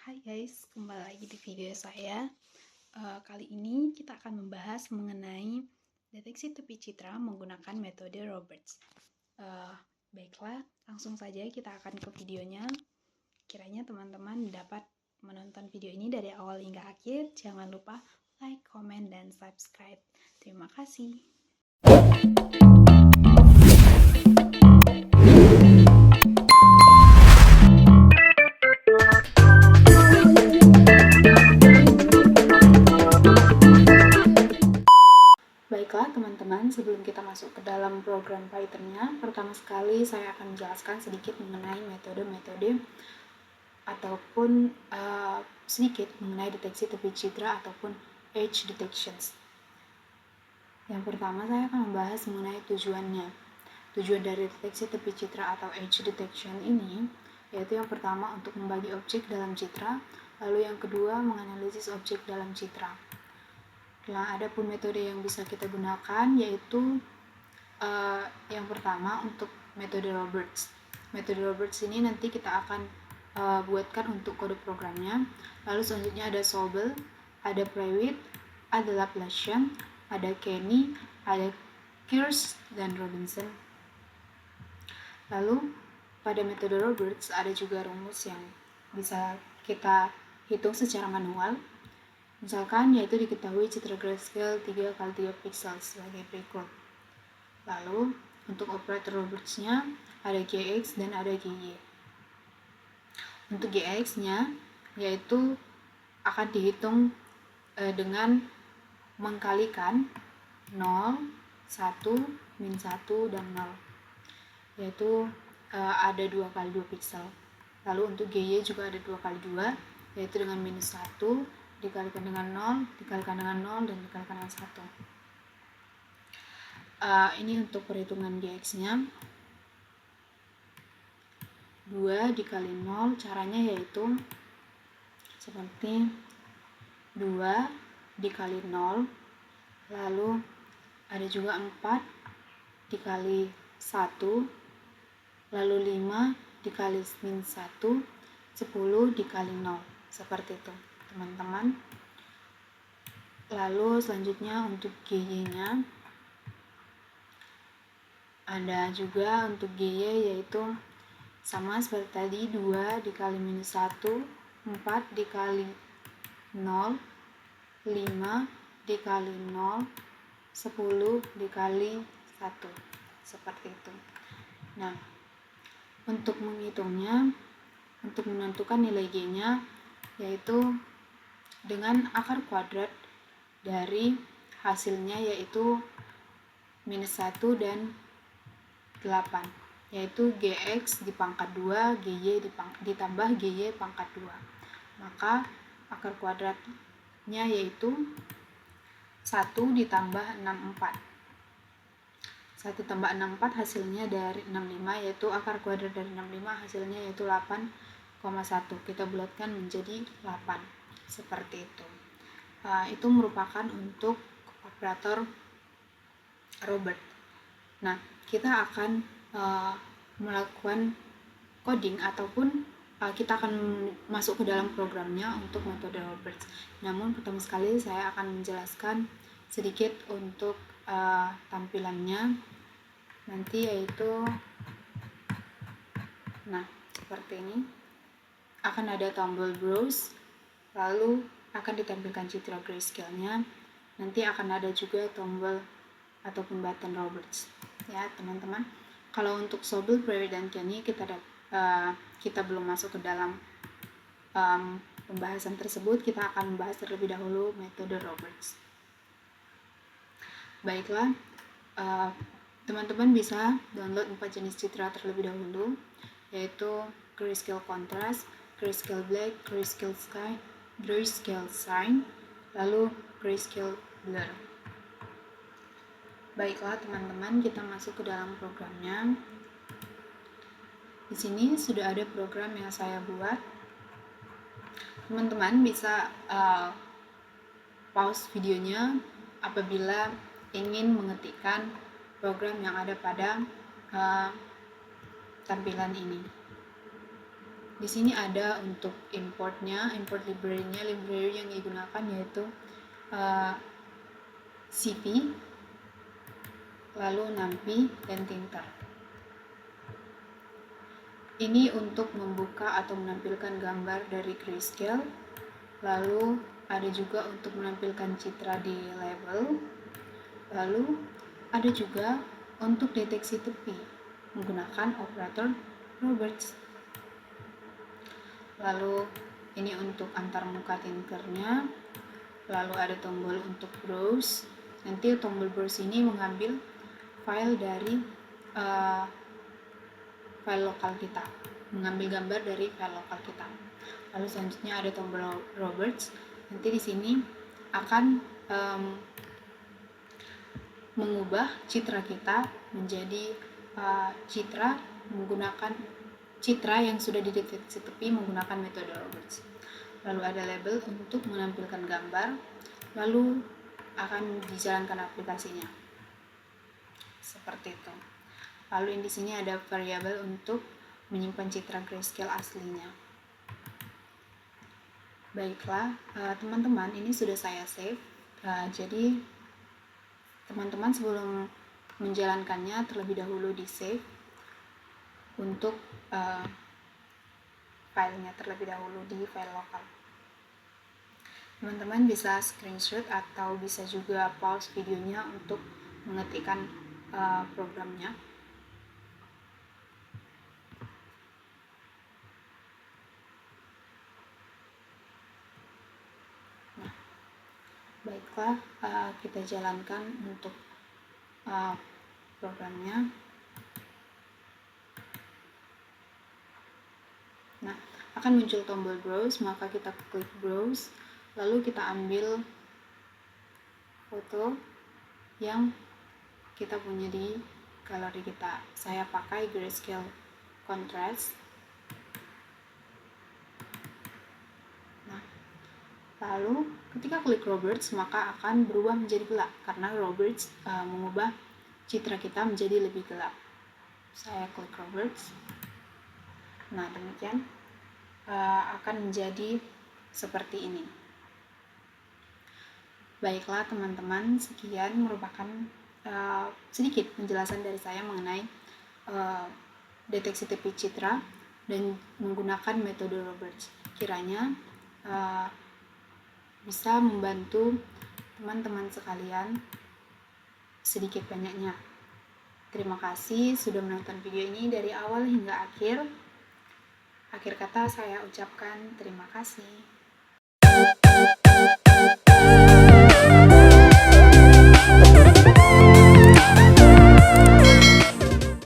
Hai guys, kembali lagi di video saya. Kali ini kita akan membahas mengenai deteksi tepi citra menggunakan metode Roberts. Baiklah, langsung saja kita akan ke videonya. Kiranya teman-teman dapat menonton video ini dari awal hingga akhir. Jangan lupa like, comment, dan subscribe. Terima kasih. Baiklah teman-teman, sebelum kita masuk ke dalam program Python-nya, pertama sekali saya akan menjelaskan sedikit mengenai metode-metode ataupun sedikit mengenai deteksi tepi citra ataupun edge detections. Yang pertama saya akan membahas mengenai tujuannya. Tujuan dari deteksi tepi citra atau edge detection ini yaitu yang pertama untuk membagi objek dalam citra, lalu yang kedua menganalisis objek dalam citra. Nah, ada pun metode yang bisa kita gunakan yaitu yang pertama untuk metode Roberts. Metode Roberts ini nanti kita akan buatkan untuk kode programnya. Lalu selanjutnya ada Sobel, ada Prewitt, ada Laplacian, ada Kenny, ada Kearse, dan Robinson. Lalu pada metode Roberts ada juga rumus yang bisa kita hitung secara manual. Misalkan yaitu diketahui citra grayscale 3x3 pixel sebagai berikut. Lalu untuk operator Roberts-nya ada Gx dan ada Gy. Untuk Gx-nya yaitu akan dihitung dengan mengkalikan 0, 1, min 1, dan 0. Yaitu ada 2x2 pixel. Lalu untuk Gy juga ada 2x2, yaitu dengan minus 1, dikalikan dengan 0, dikalikan dengan 0, dan dikalikan dengan 1. Ini untuk perhitungan Gx-nya. 2 dikali 0, caranya yaitu seperti 2 dikali 0, lalu ada juga 4 dikali 1, lalu 5 dikali min 1, 10 dikali 0. Seperti itu, teman-teman. Lalu selanjutnya untuk Gy-nya ada juga untuk Gy yaitu sama seperti tadi, 2 dikali minus 1, 4 dikali 0, 5 dikali 0, 10 dikali 1. Seperti itu. Nah, untuk menghitungnya, untuk menentukan nilai G-nya yaitu dengan akar kuadrat dari hasilnya yaitu minus 1 dan 8, yaitu Gx dipangkat 2, Gy ditambah Gy pangkat 2. Maka akar kuadratnya yaitu 1 ditambah 64. 1 tambah 64 hasilnya dari 65, yaitu akar kuadrat dari 65 hasilnya yaitu 8,1. Kita bulatkan menjadi 8. Seperti itu. Itu merupakan untuk operator Robert. Nah, kita akan melakukan coding ataupun kita akan masuk ke dalam programnya untuk metode Roberts. Namun pertama sekali saya akan menjelaskan sedikit untuk tampilannya nanti, yaitu seperti ini. Akan ada tombol browse, lalu akan ditampilkan citra grayscale-nya. Nanti akan ada juga tombol ataupun button Roberts, ya teman-teman. Kalau untuk Sobel, Prewitt, dan Kenny kita belum masuk ke dalam pembahasan tersebut. Kita akan membahas terlebih dahulu metode Roberts. Baiklah, teman-teman bisa download 4 jenis citra terlebih dahulu, yaitu grayscale contrast, grayscale black, grayscale sky, grayscale shine, lalu grayscale blur. Baiklah teman-teman, kita masuk ke dalam programnya. Di sini sudah ada program yang saya buat. Teman-teman bisa pause videonya apabila ingin mengetikkan program yang ada pada tampilan ini. Di sini ada untuk importnya, import library-nya. Library yang digunakan yaitu CP, lalu NumPy, dan Tinker. Ini untuk membuka atau menampilkan gambar dari grayscale. Lalu ada juga untuk menampilkan citra di label. Lalu ada juga untuk deteksi tepi menggunakan operator Roberts. Lalu ini untuk antarmuka tinkernya. Lalu ada tombol untuk browse. Nanti tombol browse ini mengambil file dari file lokal kita, mengambil gambar dari file lokal kita. Lalu selanjutnya ada tombol Roberts. Nanti di sini akan mengubah citra kita menjadi citra menggunakan citra yang sudah dideteksi tepi menggunakan metode Roberts. Lalu ada label untuk menampilkan gambar, lalu akan dijalankan aplikasinya. Seperti itu. Lalu di sini ada variabel untuk menyimpan citra grayscale aslinya. Baiklah, teman-teman, ini sudah saya save. Jadi teman-teman sebelum menjalankannya terlebih dahulu di save untuk filenya terlebih dahulu di file lokal. Teman-teman bisa screenshot atau bisa juga pause videonya untuk mengetikkan programnya. Nah, baiklah, kita jalankan untuk programnya. Nah, akan muncul tombol browse, maka kita klik browse, lalu kita ambil foto yang kita punya di galeri kita. Saya pakai grayscale contrast. Nah, lalu ketika klik Roberts maka akan berubah menjadi gelap karena Roberts mengubah citra kita menjadi lebih gelap. Saya klik Roberts. Nah, demikian akan menjadi seperti ini. Baiklah teman-teman, sekian merupakan sedikit penjelasan dari saya mengenai deteksi tepi citra dan menggunakan metode Roberts. Kiranya bisa membantu teman-teman sekalian sedikit banyaknya. Terima kasih sudah menonton video ini dari awal hingga akhir. Akhir kata saya ucapkan terima kasih.